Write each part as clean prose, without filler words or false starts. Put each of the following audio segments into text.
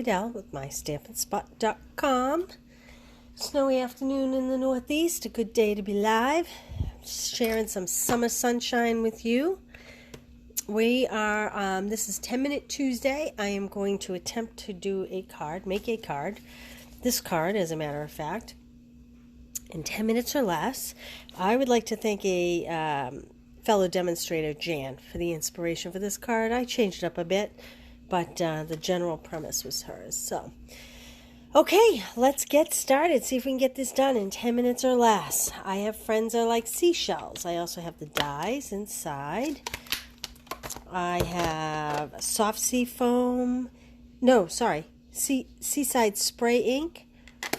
Adele with mystampandspot.com. Snowy afternoon in the Northeast, a good day to be live. Sharing some summer sunshine with you. We are, this is 10 Minute Tuesday. I am going to attempt to do a card, make a card. This card, as a matter of fact, in 10 minutes or less. I would like to thank a fellow demonstrator, Jan, for the inspiration for this card. I changed it up a bit, but the general premise was hers. So, okay, let's get started. See if we can get this done in 10 minutes or less. I have friends that are like seashells. I also have the dies inside. I have soft sea foam. No, sorry. Seaside spray ink,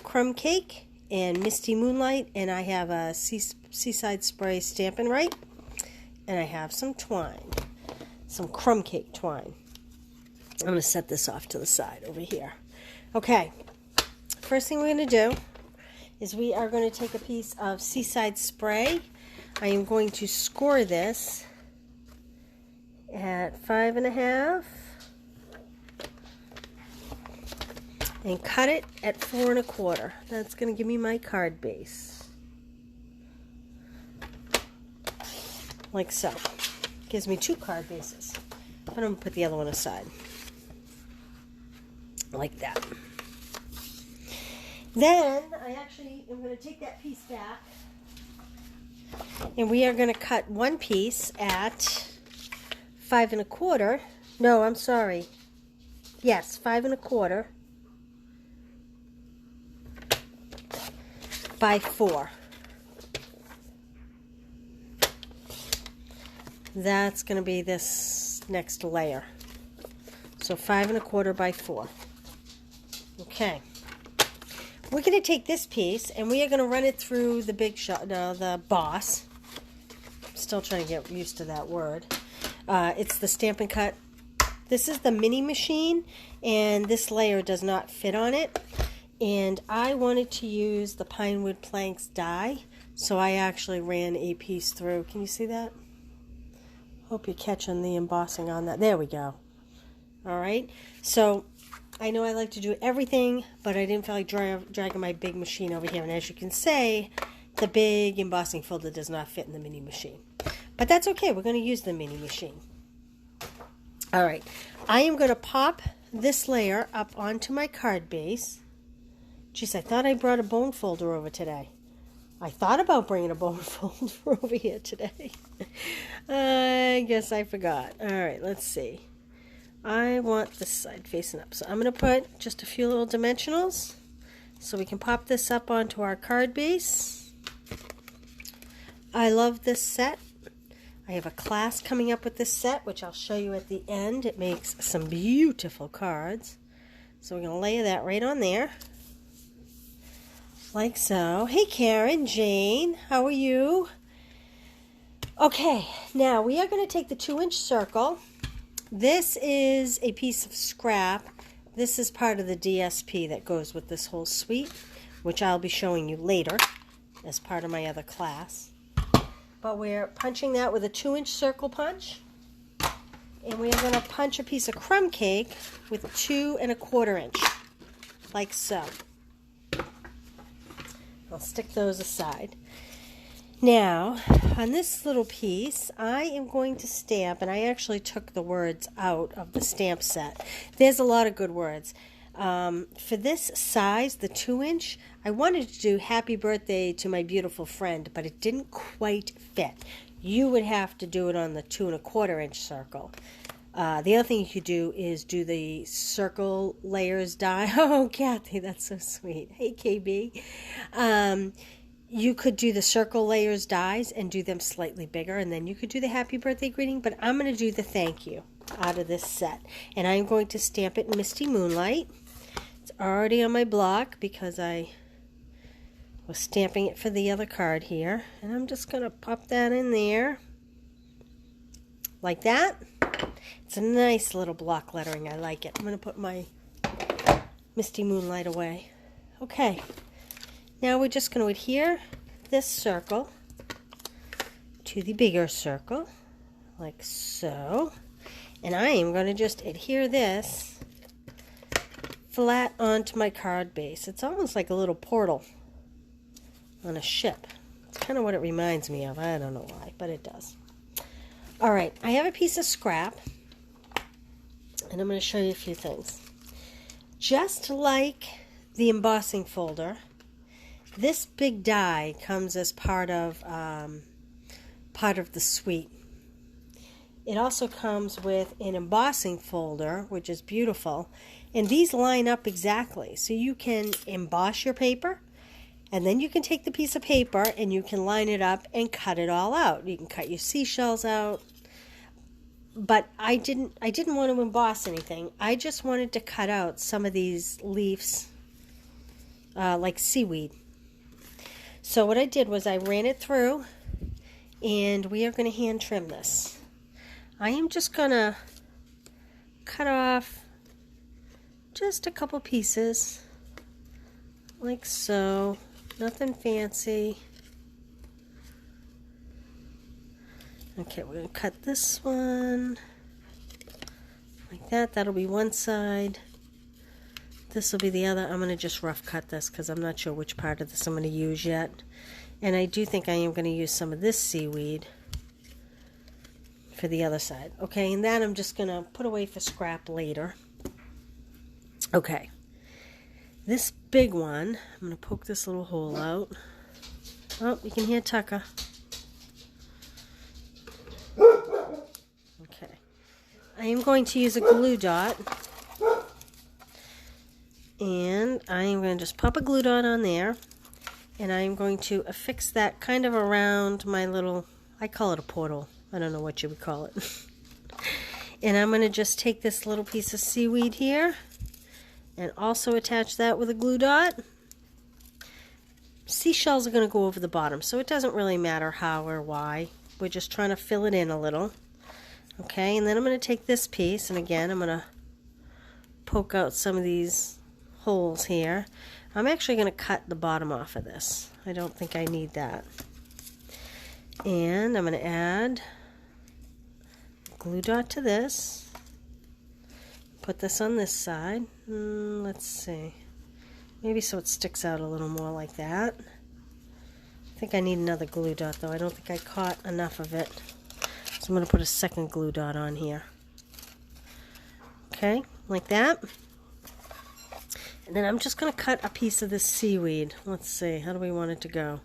crumb cake, and misty moonlight. And I have a seaside spray Stampin' Right. And I have some twine, some crumb cake twine. I'm going to set this off to the side over here. Okay, first thing we're going to do is we are going to take a piece of seaside spray. I am going to score this at 5.5 and cut it at 4 1/4. That's going to give me my card base. Like so. Gives me 2 card bases. I'm going to put the other one aside. Like that. Then, I actually am going to take that piece back. And we are going to cut one piece at 5 1/4. No, I'm sorry. Yes, 5 1/4 by 4. That's going to be this next layer. So 5 1/4 by 4. Okay. We're going to take this piece and we are going to run it through the the boss. I'm still trying to get used to that word. It's the Stampin' Cut. This is the mini machine, and this layer does not fit on it. And I wanted to use the Pinewood Planks die, so I actually ran a piece through. Can you see that? Hope you're catching the embossing on that. There we go. All right. So I know I like to do everything, but I didn't feel like dragging my big machine over here. And as you can see, the big embossing folder does not fit in the mini machine. But that's okay. We're going to use the mini machine. All right. I am going to pop this layer up onto my card base. Jeez, I thought I brought a bone folder over today. I thought about bringing a bone folder over here today. I guess I forgot. All right, let's see. I want this side facing up. So I'm going to put just a few little dimensionals so we can pop this up onto our card base. I love this set. I have a class coming up with this set, which I'll show you at the end. It makes some beautiful cards. So we're going to lay that right on there. Like so. Hey Karen, Jane, how are you? Okay, now we are going to take the 2-inch circle. This is a piece of scrap. This is part of the DSP that goes with this whole suite, which I'll be showing you later as part of my other class. But we're punching that with a 2-inch circle punch. And we're going to punch a piece of crumb cake with 2 1/4 inch, like so. I'll stick those aside. Now, on this little piece, I am going to stamp, and I actually took the words out of the stamp set. There's a lot of good words. For this size, the 2-inch, I wanted to do happy birthday to my beautiful friend, but it didn't quite fit. You would have to do it on the 2 1/4 inch circle. The other thing you could do is do the circle layers die. Oh, Kathy, that's so sweet. Hey, KB. You could do the circle layers dies and do them slightly bigger, and then you could do the happy birthday greeting, but I'm going to do the thank you out of this set. And I'm going to stamp it in Misty Moonlight. It's already on my block because I was stamping it for the other card here. And I'm just going to pop that in there like that. It's a nice little block lettering. I like it. I'm going to put my Misty Moonlight away. Okay. Now we're just going to adhere this circle to the bigger circle, like so. And I am going to just adhere this flat onto my card base. It's almost like a little portal on a ship. It's kind of what it reminds me of. I don't know why, but it does. All right, I have a piece of scrap, and I'm going to show you a few things. Just like the embossing folder, this big die comes as part of the suite. It also comes with an embossing folder, which is beautiful, and these line up exactly. So you can emboss your paper, and then you can take the piece of paper and you can line it up and cut it all out. You can cut your seashells out. But I didn't want to emboss anything. I just wanted to cut out some of these leaves, like seaweed. So what I did was I ran it through, and we are going to hand trim this. I am just going to cut off just a couple pieces, like so. Nothing fancy. Okay, we're going to cut this one like that. That'll be one side. This will be the other. I'm going to just rough cut this because I'm not sure which part of this I'm going to use yet. And I do think I am going to use some of this seaweed for the other side. Okay, and that I'm just going to put away for scrap later. Okay, this big one, I'm going to poke this little hole out. Oh, you can hear Tucker. Okay, I am going to use a glue dot, and I am going to just pop a glue dot on there, and I am going to affix that kind of around my little, I call it a portal, I don't know what you would call it. And I'm going to just take this little piece of seaweed here and also attach that with a glue dot. Seashells are going to go over the bottom, so it doesn't really matter how or why. We're just trying to fill it in a little. Okay, and then I'm going to take this piece, and again, I'm going to poke out some of these holes here. I'm actually going to cut the bottom off of this. I don't think I need that. And I'm going to add a glue dot to this. Put this on this side. Let's see. Maybe so it sticks out a little more like that. I think I need another glue dot though. I don't think I caught enough of it. So I'm going to put a second glue dot on here. Okay, like that. And then I'm just going to cut a piece of this seaweed. Let's see, how do we want it to go?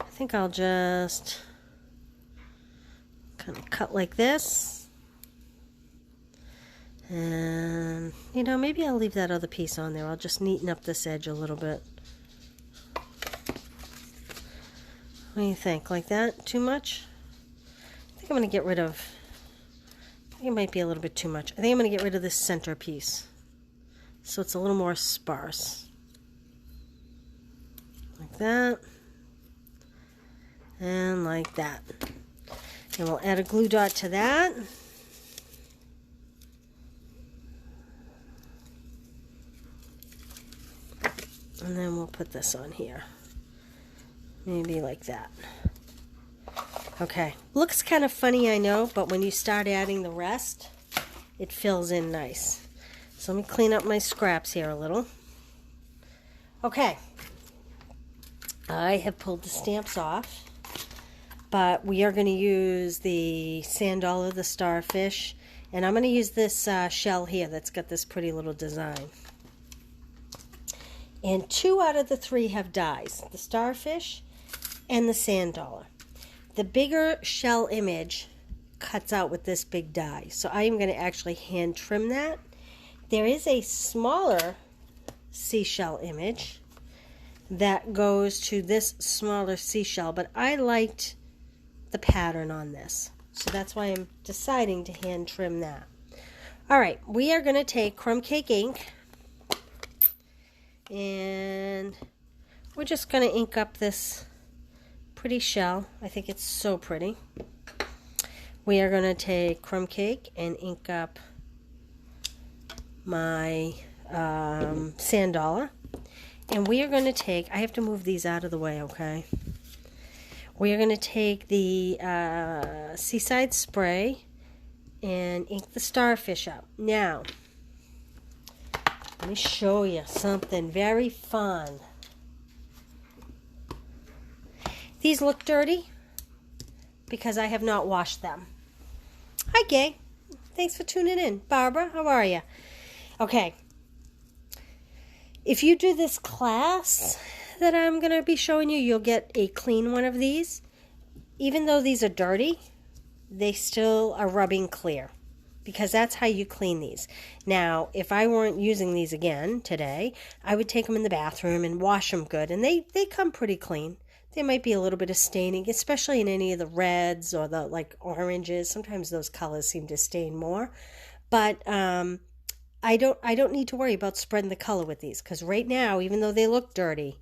I think I'll just kind of cut like this. And, you know, maybe I'll leave that other piece on there. I'll just neaten up this edge a little bit. What do you think? Like that? Too much? I think I'm going to get rid of, I think it might be a little bit too much. I think I'm going to get rid of this center piece, so it's a little more sparse. Like that. And like that. And we'll add a glue dot to that. And then we'll put this on here. Maybe like that. Okay. Looks kind of funny, I know, but when you start adding the rest, it fills in nice. So let me clean up my scraps here a little. Okay. I have pulled the stamps off, but we are going to use the sand dollar, the starfish, and I'm going to use this shell here that's got this pretty little design. And 2 out of the 3 have dies, the starfish and the sand dollar. The bigger shell image cuts out with this big die, so I am going to actually hand trim that. There is a smaller seashell image that goes to this smaller seashell, but I liked the pattern on this, so that's why I'm deciding to hand trim that. Alright, we are going to take crumb cake ink, and we're just going to ink up this pretty shell. I think it's so pretty. We are going to take crumb cake and ink up my sand dollar. And we are going to take, I have to move these out of the way, okay? We are going to take the Seaside Spray and ink the starfish up. Now, Let me show you something very fun. These look dirty because I have not washed them. Hi, Gay. Thanks for tuning in. Barbara, how are you? Okay. If you do this class that I'm going to be showing you, you'll get a clean one of these. Even though these are dirty, they still are rubbing clear, because that's how you clean these. Now, if I weren't using these again today, I would take them in the bathroom and wash them good, and they come pretty clean. There might be a little bit of staining, especially in any of the reds or the like oranges. Sometimes those colors seem to stain more, but I don't need to worry about spreading the color with these, because right now, even though they look dirty,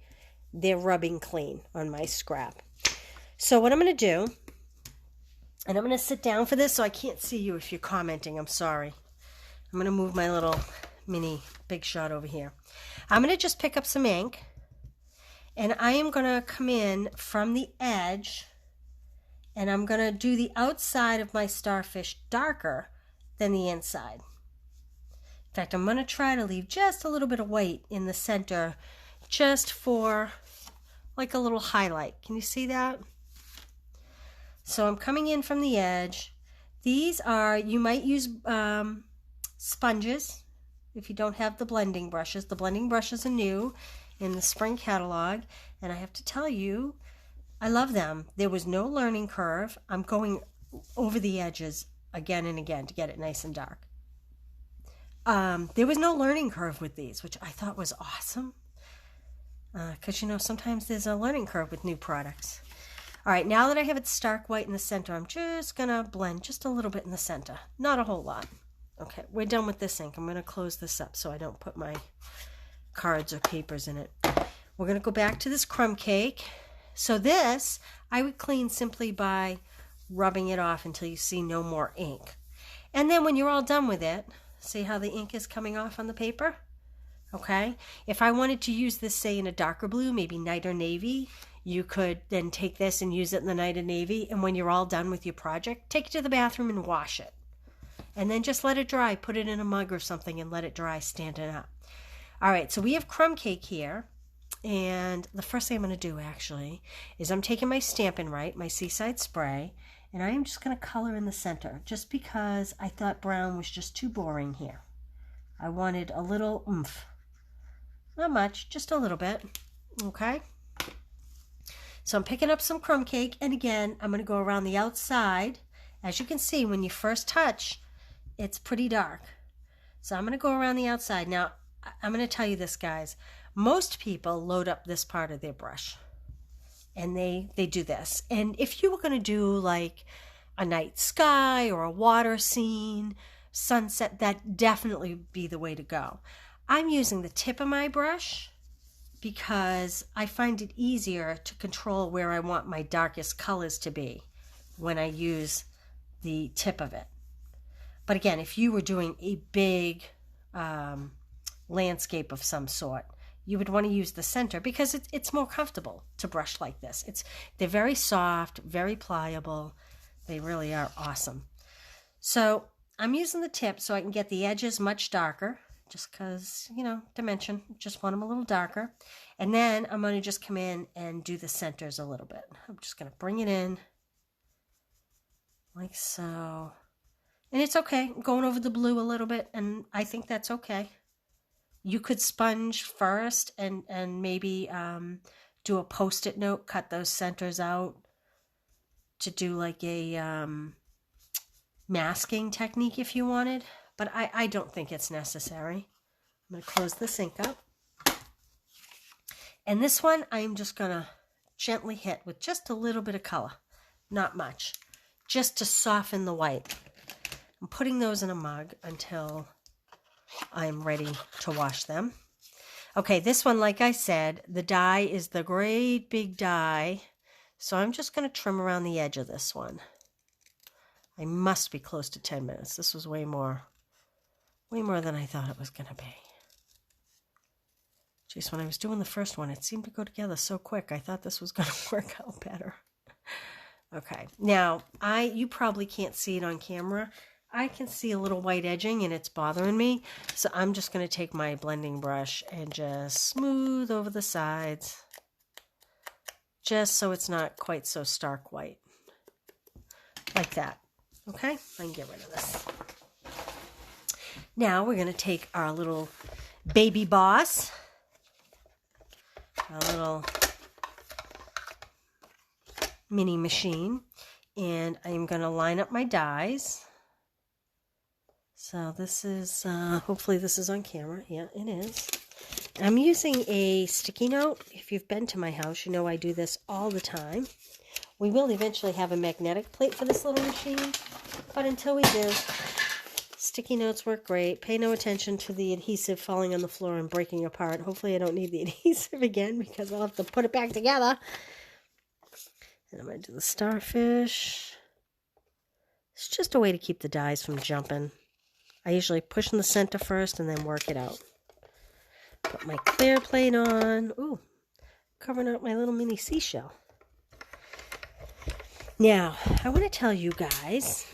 they're rubbing clean on my scrap. So what I'm going to do, and I'm going to sit down for this so I can't see you if you're commenting. I'm sorry. I'm going to move my little mini Big Shot over here. I'm going to just pick up some ink, and I am going to come in from the edge, and I'm going to do the outside of my starfish darker than the inside. In fact, I'm going to try to leave just a little bit of white in the center, just for like a little highlight. Can you see that? So I'm coming in from the edge. These are, you might use sponges if you don't have the blending brushes. The blending brushes are new in the spring catalog, and I have to tell you, I love them. There was no learning curve. I'm going over the edges again and again to get it nice and dark. There was no learning curve with these, which I thought was awesome, because, you know, sometimes there's a learning curve with new products. All right, now that I have it stark white in the center, I'm just going to blend just a little bit in the center. Not a whole lot. Okay, we're done with this ink. I'm going to close this up so I don't put my cards or papers in it. We're going to go back to this crumb cake. So this, I would clean simply by rubbing it off until you see no more ink. And then when you're all done with it, see how the ink is coming off on the paper? Okay, if I wanted to use this, say, in a darker blue, maybe night or navy, you could then take this and use it in the night or navy, and when you're all done with your project, take it to the bathroom and wash it. And then just let it dry, put it in a mug or something and let it dry standing up. All right, so we have crumb cake here, and the first thing I'm going to do, actually, is I'm taking my Stampin' Right, my Seaside Spray, and I am just going to color in the center, just because I thought brown was just too boring here. I wanted a little oomph. Not much, just a little bit, okay? So I'm picking up some crumb cake, and again, I'm going to go around the outside. As you can see, when you first touch, it's pretty dark. So I'm going to go around the outside. Now, I'm going to tell you this, guys. Most people load up this part of their brush, and they do this. And if you were going to do like a night sky or a water scene, sunset, that definitely would be the way to go. I'm using the tip of my brush because I find it easier to control where I want my darkest colors to be when I use the tip of it. But again, if you were doing a big landscape of some sort, you would want to use the center because it's more comfortable to brush like this. They're very soft, very pliable. They really are awesome. So I'm using the tip so I can get the edges much darker, just because, you know, dimension, just want them a little darker. And then I'm going to just come in and do the centers a little bit. I'm just going to bring it in like so. And it's okay. I'm going over the blue a little bit, and I think that's okay. You could sponge first and maybe do a Post-it note, cut those centers out to do like a masking technique if you wanted. But I don't think it's necessary. I'm going to close this ink up. And this one, I'm just going to gently hit with just a little bit of color. Not much. Just to soften the white. I'm putting those in a mug until I'm ready to wash them. Okay, this one, like I said, the die is the great big die. So I'm just going to trim around the edge of this one. I must be close to 10 minutes. This was way more than I thought it was going to be. Jeez, when I was doing the first one, it seemed to go together so quick. I thought this was going to work out better. Okay, now, you probably can't see it on camera. I can see a little white edging and it's bothering me. So I'm just going to take my blending brush and just smooth over the sides. Just so it's not quite so stark white. Like that. Okay? I can get rid of this. Now we're going to take our little baby boss. A little mini machine. And I'm going to line up my dies. So this is, hopefully this is on camera. Yeah, it is. I'm using a sticky note. If you've been to my house, you know I do this all the time. We will eventually have a magnetic plate for this little machine. But until we do, sticky notes work great. Pay no attention to the adhesive falling on the floor and breaking apart. Hopefully I don't need the adhesive again because I'll have to put it back together. And I'm going to do the starfish. It's just a way to keep the dies from jumping. I usually push in the center first and then work it out. Put my clear plate on. Ooh, covering up my little mini seashell. Now, I want to tell you guys,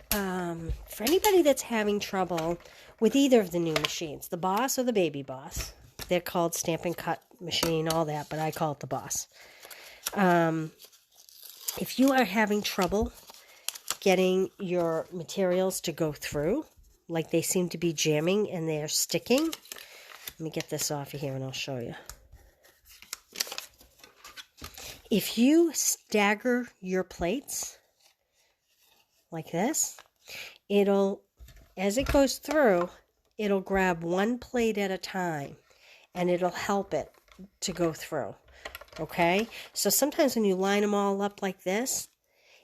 for anybody that's having trouble with either of the new machines, the Boss or the Baby Boss, they're called Stamp and Cut Machine, all that, but I call it the Boss. If you are having trouble getting your materials to go through, like they seem to be jamming and they're sticking. Let me get this off of here and I'll show you. If you stagger your plates like this, it'll, as it goes through, it'll grab one plate at a time and it'll help it to go through. Okay? So sometimes when you line them all up like this,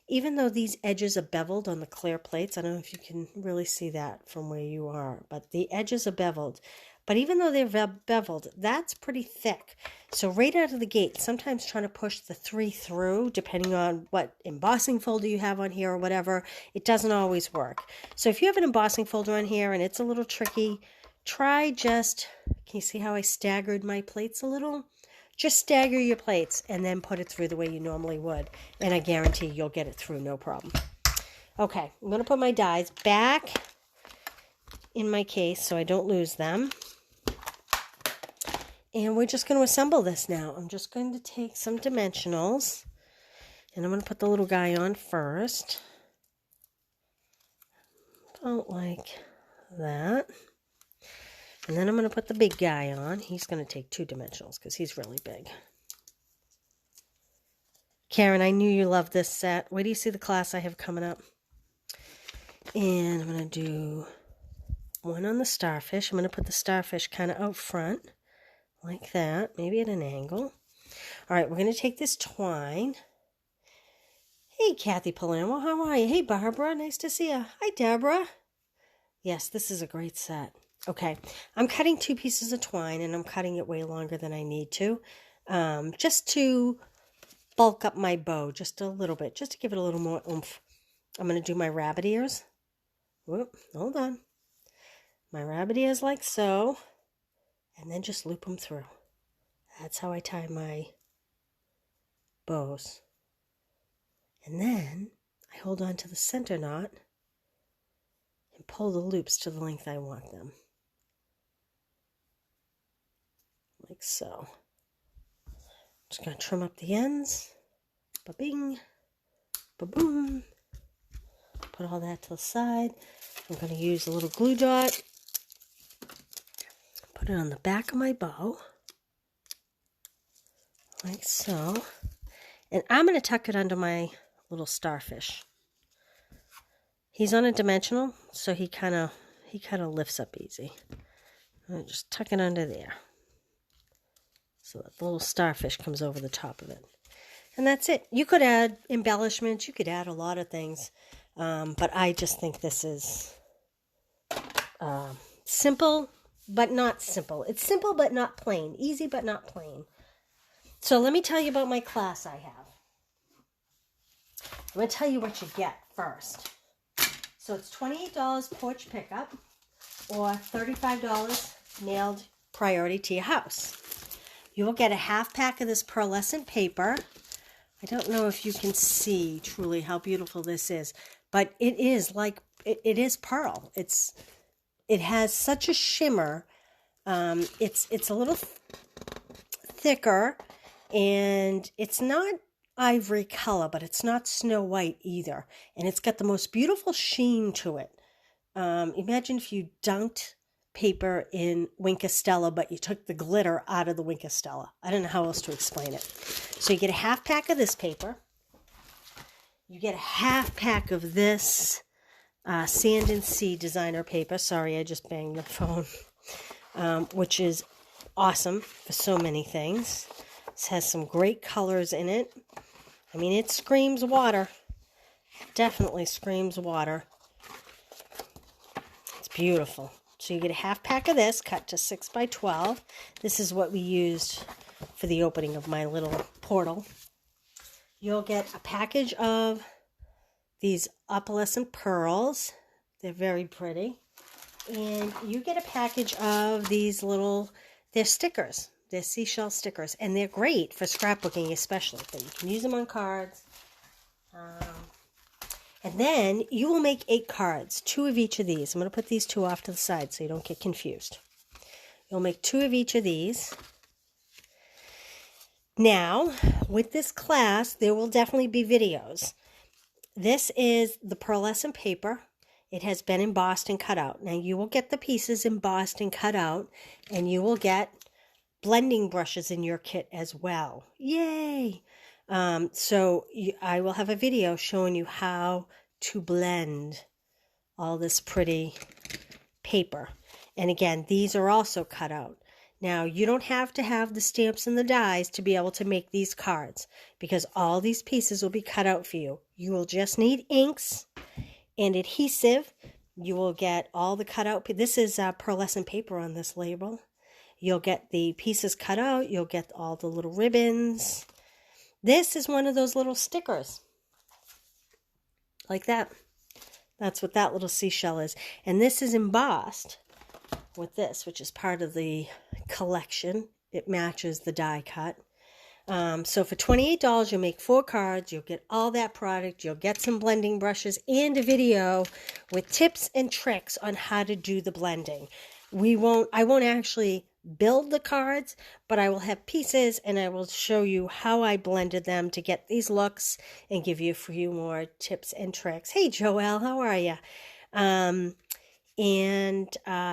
even though these edges are beveled on the clear plates, I don't know if you can really see that from where you are, but the edges are beveled. But even though they're beveled, that's pretty thick. So right out of the gate, sometimes trying to push the 3 through, depending on what embossing folder you have on here or whatever, it doesn't always work. So if you have an embossing folder on here and it's a little tricky, try just, can you see how I staggered my plates a little? Just stagger your plates and then put it through the way you normally would. And I guarantee you'll get it through, no problem. Okay, I'm going to put my dies back in my case so I don't lose them. And we're just going to assemble this now. I'm just going to take some dimensionals. And I'm going to put the little guy on first. About like that. And then I'm going to put the big guy on. He's going to take 2 dimensionals because he's really big. Karen, I knew you loved this set. Where do you see the class I have coming up? And I'm going to do one on the starfish. I'm going to put the starfish kind of out front like that, maybe at an angle. All right, we're going to take this twine. Hey, Kathy Palermo, how are you? Hey, Barbara, nice to see you. Hi, Deborah. Yes, this is a great set. Okay, I'm cutting 2 pieces of twine, and I'm cutting it way longer than I need to, just to bulk up my bow just a little bit, just to give it a little more oomph. I'm going to do my rabbit ears. Whoop, hold on. My rabbit ears like so, and then just loop them through. That's how I tie my bows. And then I hold on to the center knot and pull the loops to the length I want them. Like so. Just going to trim up the ends. Ba-bing. Ba-boom. Put all that to the side. I'm going to use a little glue dot. Put it on the back of my bow. Like so. And I'm going to tuck it under my little starfish. He's on a dimensional, so he kind of lifts up easy. I'm just tuck it under there. So that the little starfish comes over the top of it. And that's it. You could add embellishments. You could add a lot of things. But I just think this is simple, but not simple. It's simple, but not plain. Easy, but not plain. So let me tell you about my class I have. I'm going to tell you what you get first. So it's $28 porch pickup or $35 mailed priority to your house. You will get a half pack of this pearlescent paper. I don't know if you can see truly how beautiful this is, but it is like it is pearl. It has such a shimmer. It's a little thicker, and it's not ivory color, but it's not snow white either. And it's got the most beautiful sheen to it. Imagine if you dunked paper in Wink Stella, but you took the glitter out of the Wink Stella. I don't know how else to explain it. So you get a half pack of this paper. You get a half pack of this Sand and Sea designer paper. Sorry, I just banged the phone. Which is awesome for so many things. This has some great colors in it. I mean, it screams water. Definitely screams water. It's beautiful. So you get a half pack of this, cut to 6 by 12. This is what we used for the opening of my little portal. You'll get a package of these opalescent pearls. They're very pretty. And you get a package of these they're stickers. They're seashell stickers. And they're great for scrapbooking especially. But you can use them on cards. And then you will make 8 cards, 2 of each of these. I'm going to put these 2 off to the side so you don't get confused. You'll make 2 of each of these. Now, with this class, there will definitely be videos. This is the pearlescent paper. It has been embossed and cut out. Now, you will get the pieces embossed and cut out, and you will get blending brushes in your kit as well. Yay! I will have a video showing you how to blend all this pretty paper. And again, these are also cut out. Now, you don't have to have the stamps and the dies to be able to make these cards, because all these pieces will be cut out for you. You will just need inks and adhesive. You will get all the cut out. This is pearlescent paper on this label. You'll get the pieces cut out. You'll get all the little ribbons. This is one of those little stickers. Like that. That's what that little seashell is. And this is embossed with this, which is part of the collection. It matches the die cut. So for $28, you'll make 4 cards. You'll get all that product. You'll get some blending brushes and a video with tips and tricks on how to do the blending. I won't actually build the cards, but I will have pieces and I will show you how I blended them to get these looks and give you a few more tips and tricks. Hey, Joelle, how are you?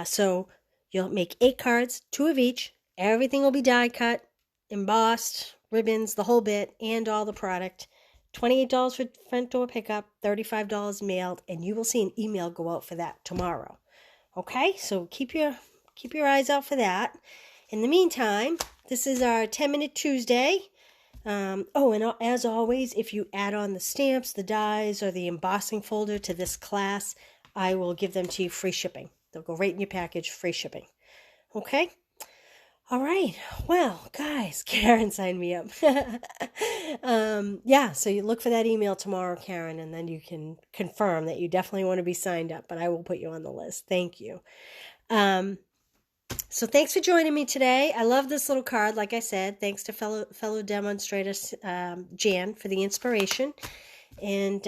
So you'll make 8 cards, 2 of each. Everything will be die cut, embossed, ribbons, the whole bit, and all the product. $28 for front door pickup, $35 mailed, and you will see an email go out for that tomorrow. Okay, so keep your eyes out for that. In the meantime, this is our 10-Minute Tuesday. And as always, if you add on the stamps, the dies, or the embossing folder to this class, I will give them to you free shipping. They'll go right in your package, free shipping. Okay? All right. Well, guys, Karen signed me up. So you look for that email tomorrow, Karen, and then you can confirm that you definitely want to be signed up, but I will put you on the list. Thank you. So thanks for joining me today. I love this little card, like I said. Thanks to fellow demonstrator Jan for the inspiration. And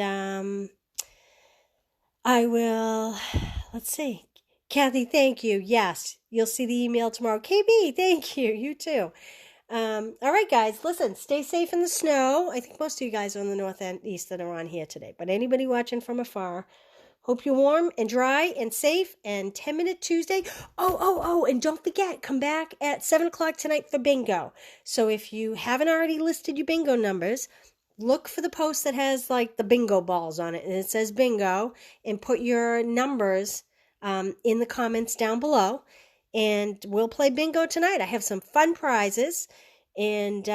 I will, let's see. Kathy, thank you. Yes, you'll see the email tomorrow. KB, thank you. You too. All right, guys, listen, stay safe in the snow. I think most of you guys are on the north and east that are on here today, but anybody watching from afar, hope you're warm and dry and safe. And 10-Minute Tuesday. And don't forget, come back at 7 o'clock tonight for bingo. So if you haven't already listed your bingo numbers, look for the post that has like the bingo balls on it, and it says bingo, and put your numbers in the comments down below, and we'll play bingo tonight. I have some fun prizes, and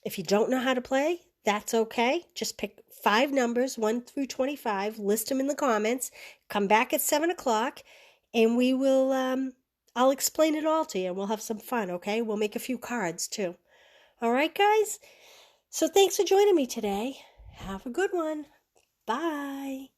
if you don't know how to play, that's okay. Just pick 5 numbers, 1 through 25, list them in the comments, come back at 7 o'clock, and we will, I'll explain it all to you, and we'll have some fun, okay? We'll make a few cards, too. All right, guys? So thanks for joining me today. Have a good one. Bye.